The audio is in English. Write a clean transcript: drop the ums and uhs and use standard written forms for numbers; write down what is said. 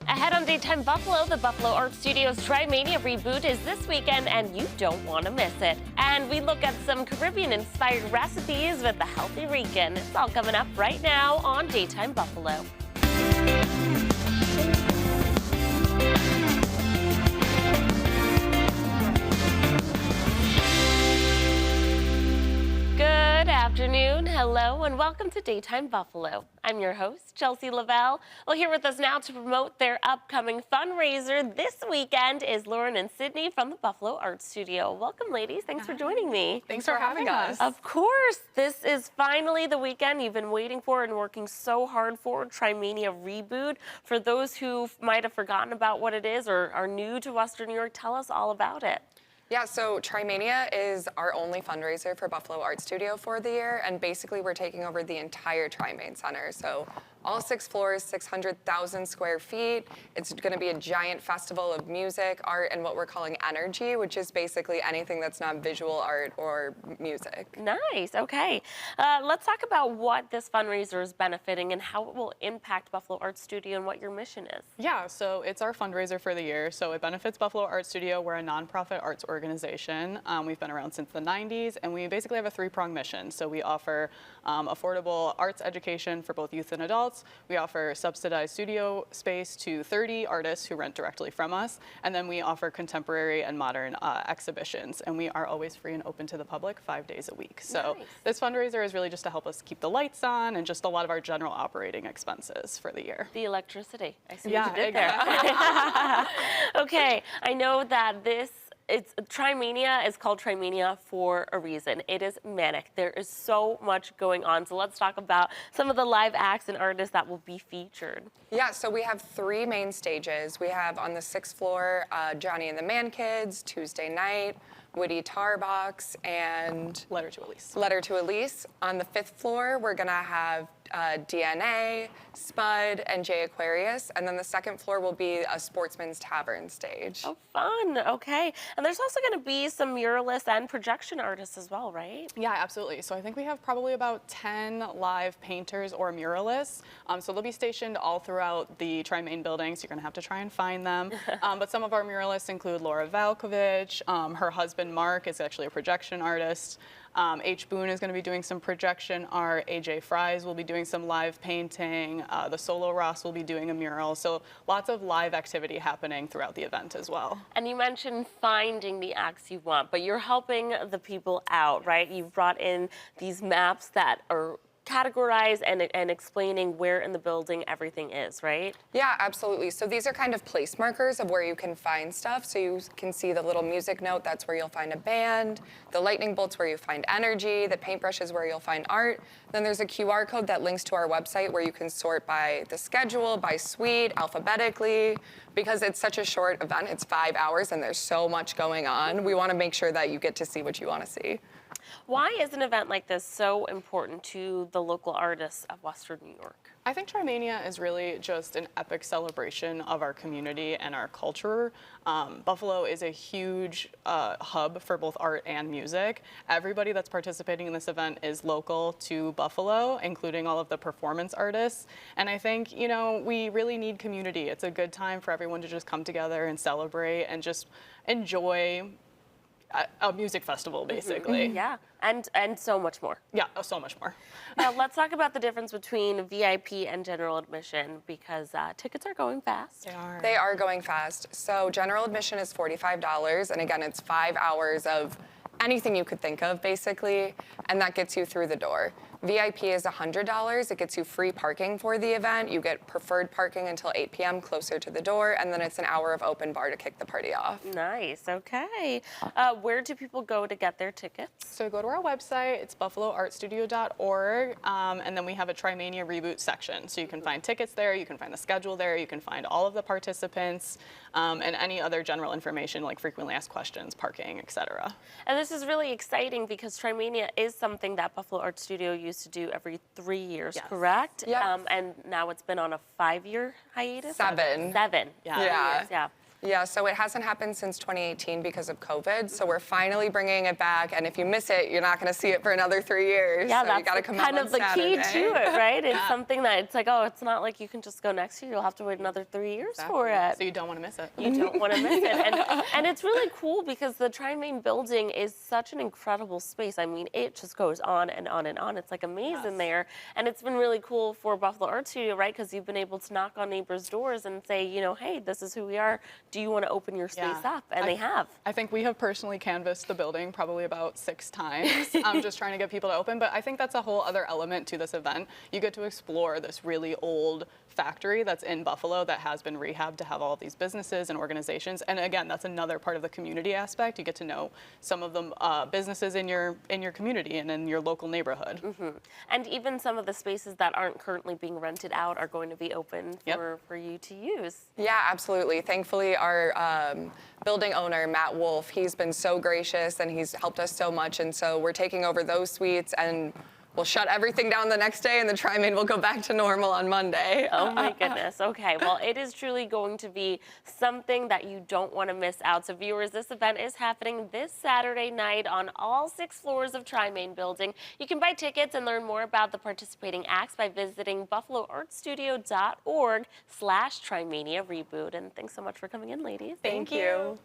Ahead on Daytime Buffalo, the Buffalo Art Studios Timania Reboot is this weekend, and you don't want to miss it. And we look at some Caribbean-inspired recipes with the Healthy Rican. It's all coming up right now on Daytime Buffalo. Good afternoon, hello, and welcome to Daytime Buffalo. I'm your host, Chelsea Lavelle. Well, here with us now to promote their upcoming fundraiser this weekend is Lauren and Sydney from the Buffalo Art Studio. Welcome, ladies. Thanks for joining me. Thanks for having us. Of course. This is finally the weekend you've been waiting for and working so hard for, Timania Reboot. For those who might have forgotten about what it is or are new to Western New York, tell us all about it. Yeah, so Timania is our only fundraiser for Buffalo Art Studio for the year, and basically we're taking over the entire Tri-Main Center. So all 6 floors, 600,000 square feet. It's going to be a giant festival of music, art, and what we're calling energy, which is basically anything that's not visual art or music. Nice, okay. Let's talk about what this fundraiser is benefiting and how it will impact Buffalo Art Studio and what your mission is. Yeah, so it's our fundraiser for the year. So it benefits Buffalo Art Studio. We're a nonprofit arts organization. We've been around since the 90s, and we basically have a 3-pronged mission. So we offer affordable arts education for both youth and adults. We offer subsidized studio space to 30 artists who rent directly from us. And then we offer contemporary and modern exhibitions. And we are always free and open to the public 5 days a week. So nice. This fundraiser is really just to help us keep the lights on and just a lot of our general operating expenses for the year. The electricity. I see Yeah, what you did exactly. there. Okay, I know that Timania is called Timania for a reason. It is manic. There is so much going on. So let's talk about some of the live acts and artists that will be featured. Yeah, so we have 3 main stages. We have on the 6th floor, Johnny and the Man Kids, Tuesday night, Woody Tarbox, and Letter to Elise. Letter to Elise. On the 5th floor, we're gonna have DNA, Spud, and Jay Aquarius. And then the 2nd floor will be a Sportsman's Tavern stage. Oh, fun. Okay. And there's also going to be some muralists and projection artists as well, right? Yeah, absolutely. So I think we have probably about 10 live painters or muralists. So they'll be stationed all throughout the Tri-Main building, so you're going to have to try and find them. But some of our muralists include Laura Valkovich. Her husband, Mark, is actually a projection artist. H. Boone is going to be doing some projection art. AJ Fries will be doing some live painting. The Solo Ross will be doing a mural. So lots of live activity happening throughout the event as well. And you mentioned finding the acts you want, but you're helping the people out, right? You've brought in these maps that are categorized and explaining where in the building everything is, right? Yeah, absolutely. So these are kind of place markers of where you can find stuff. So you can see the little music note, that's where you'll find a band. The lightning bolts where you find energy. The paintbrush is where you'll find art. Then there's a QR code that links to our website where you can sort by the schedule, by suite, alphabetically. Because it's such a short event, it's 5 hours and there's so much going on. We want to make sure that you get to see what you want to see. Why is an event like this so important to the local artists of Western New York? I think Timania is really just an epic celebration of our community and our culture. Buffalo is a huge hub for both art and music. Everybody that's participating in this event is local to Buffalo, including all of the performance artists. And I think, you know, we really need community. It's a good time for everyone to just come together and celebrate and just enjoy a music festival, basically. Yeah, and so much more. Yeah, so much more. Now, let's talk about the difference between VIP and general admission, because tickets are going fast. They are. They are going fast. So general admission is $45, and again, it's 5 hours of anything you could think of, basically, and that gets you through the door. VIP is $100. It gets you free parking for the event. You get preferred parking until 8 p.m. closer to the door, and then it's an hour of open bar to kick the party off. Nice, okay. Where do people go to get their tickets? So go to our website, it's buffaloartstudio.org, and then we have a Timania Reboot section. So you can find tickets there, you can find the schedule there, you can find all of the participants, and any other general information like frequently asked questions, parking, etc. And this is really exciting because Timania is something that Buffalo Art Studio used to do every 3 years, Yes. correct? Yep. And now it's been on a 5-year hiatus? 7. 7. Yeah. Yeah. Years, yeah. Yeah, so it hasn't happened since 2018 because of COVID. So we're finally bringing it back, and if you miss it, you're not going to see it for another 3 years. Yeah, so that's you got to come kind out of on the key Saturday. to it, right? It's something that it's like, oh, it's not like you can just go next year. You'll have to wait another 3 years for it. So you don't want to miss it. You don't want to miss it. And it's really cool because the Tri-Main building is such an incredible space. I mean, it just goes on and on and on. It's like a maze in there. And it's been really cool for Buffalo Art Studio, right? Because you've been able to knock on neighbors' doors and say, you know, hey, this is who we are. Do you want to open your space up? And they have. I think we have personally canvassed the building probably about 6 times. I'm just trying to get people to open. But I think that's a whole other element to this event. You get to explore this really old factory that's in Buffalo that has been rehabbed to have all of these businesses and organizations. And again, that's another part of the community aspect. You get to know some of the businesses in your community and in your local neighborhood. And even some of the spaces that aren't currently being rented out are going to be open for you to use. Yeah, absolutely. Thankfully, our building owner, Matt Wolf, he's been so gracious and he's helped us so much. And so we're taking over those suites and we'll shut everything down the next day and the Tri-Main will go back to normal on Monday. Oh my goodness. Okay. Well, it is truly going to be something that you don't want to miss out. So viewers, this event is happening this Saturday night on all 6 floors of Tri-Main building. You can buy tickets and learn more about the participating acts by visiting buffaloartstudio.org/Trimania Reboot. And thanks so much for coming in, ladies. Thank you.